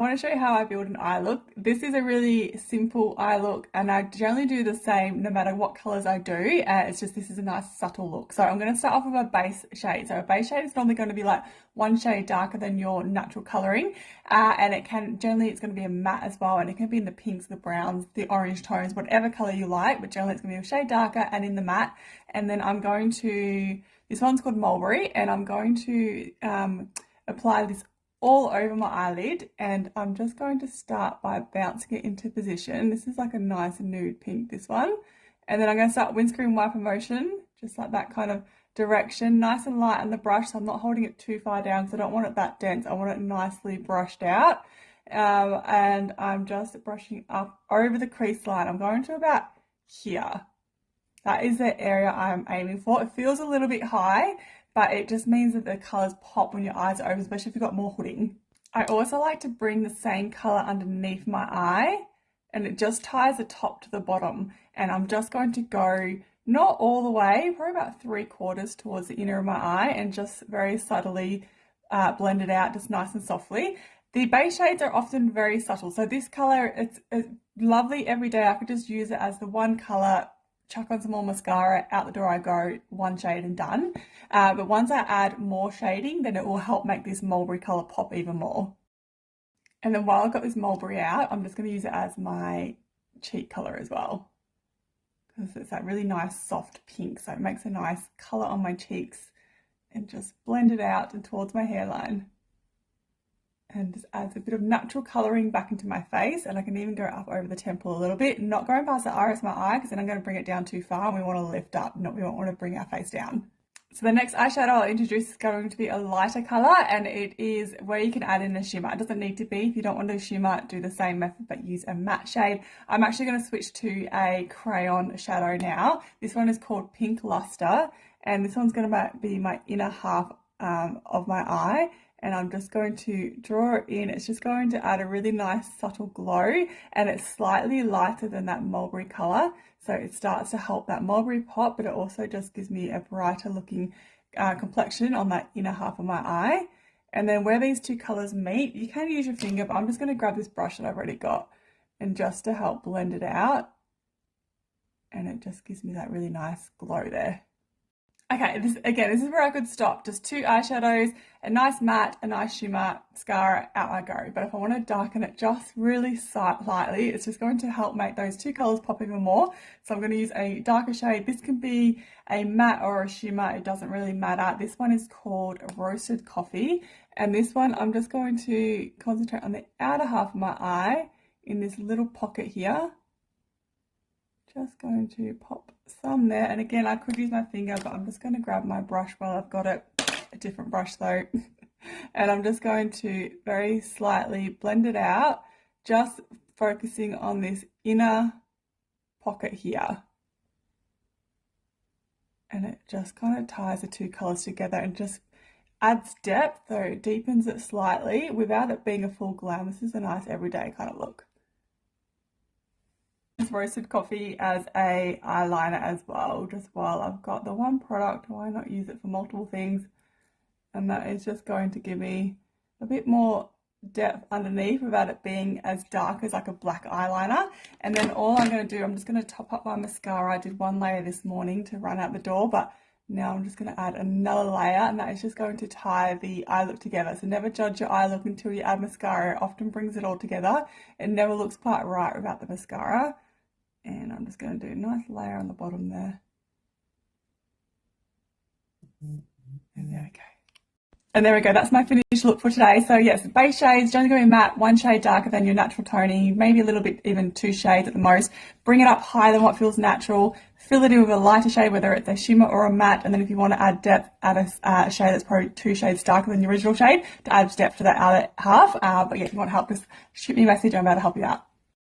I want to show you how I build an eye look. This is a really simple eye look, and I generally do the same no matter what colors I do. It's just this is a nice subtle look. So I'm going to start off with a base shade. So a base shade is normally going to be like one shade darker than your natural coloring, and it can generally it's going to be a matte as well, and it can be in the pinks, the browns, the orange tones, whatever color you like. But generally it's going to be a shade darker and in the matte. And then I'm going to, this one's called Mulberry, and I'm going to apply this all over my eyelid, and I'm just going to start by bouncing it into position. This is like a nice nude pink, this one. And then I'm going to start windscreen wiper motion, just like that kind of direction, nice and light on the brush, so I'm not holding it too far down because I don't want it that dense. I want it nicely brushed out. And I'm just brushing up over the crease line. I'm going to about here. That is the area I'm aiming for. It feels a little bit high, but it just means that the colours pop when your eyes are open, especially if you've got more hooding. I also like to bring the same colour underneath my eye, and it just ties the top to the bottom. And I'm just going to go, not all the way, probably about 3/4 towards the inner of my eye, and just very subtly blend it out, just nice and softly. The base shades are often very subtle. So this colour, it's lovely every day. I could just use it as the one colour, chuck on some more mascara, out the door I go, one shade and done. But once I add more shading, then it will help make this mulberry colour pop even more. And then while I've got this mulberry out, I'm just going to use it as my cheek colour as well, because it's that really nice soft pink, so it makes a nice colour on my cheeks, and just blend it out and towards my hairline. And just adds a bit of natural colouring back into my face, and I can even go up over the temple a little bit, not going past the iris of my eye, because then I'm going to bring it down too far, and we want to lift up, we don't want to bring our face down. So the next eyeshadow I'll introduce is going to be a lighter colour, and it is where you can add in a shimmer. It doesn't need to be, if you don't want to shimmer, do the same method but use a matte shade. I'm actually going to switch to a crayon shadow now. This one is called Pink Luster, and this one's going to be my inner half of my eye. And I'm just going to draw it in. It's just going to add a really nice subtle glow, and it's slightly lighter than that mulberry colour. So it starts to help that mulberry pop, but it also just gives me a brighter looking complexion on that inner half of my eye. And then where these two colours meet, you can use your finger, but I'm just going to grab this brush that I've already got, and just to help blend it out. And it just gives me that really nice glow there. Okay, this is where I could stop. Just two eyeshadows, a nice matte, a nice shimmer, mascara, out I go. But if I want to darken it just really slightly, it's just going to help make those two colours pop even more. So I'm going to use a darker shade. This can be a matte or a shimmer, it doesn't really matter. This one is called Roasted Coffee. And this one, I'm just going to concentrate on the outer half of my eye in this little pocket here. Just going to pop some there, and again I could use my finger, but I'm just going to grab my brush while I've got it, a different brush though, and I'm just going to very slightly blend it out, just focusing on this inner pocket here, and it just kind of ties the two colours together and just adds depth, so it deepens it slightly without it being a full glam. This is a nice everyday kind of look. Roasted Coffee as a eyeliner as well, just while I've got the one product, why not use it for multiple things? And that is just going to give me a bit more depth underneath without it being as dark as like a black eyeliner. And then all I'm going to do, I'm just going to top up my mascara. I did one layer this morning to run out the door, but now I'm just going to add another layer, and that is just going to tie the eye look together. So never judge your eye look until you add mascara. It often brings it all together. It never looks quite right without the mascara. And I'm just going to do a nice layer on the bottom there. And there we go. And there we go, that's my finished look for today. So yes, base shades, generally going to be matte, one shade darker than your natural toning, maybe a little bit, even two shades at the most. Bring it up higher than what feels natural. Fill it in with a lighter shade, whether it's a shimmer or a matte. And then if you want to add depth, add a shade that's probably two shades darker than the original shade to add depth to that outer half. But yeah, if you want help, just shoot me a message. I'm about to help you out.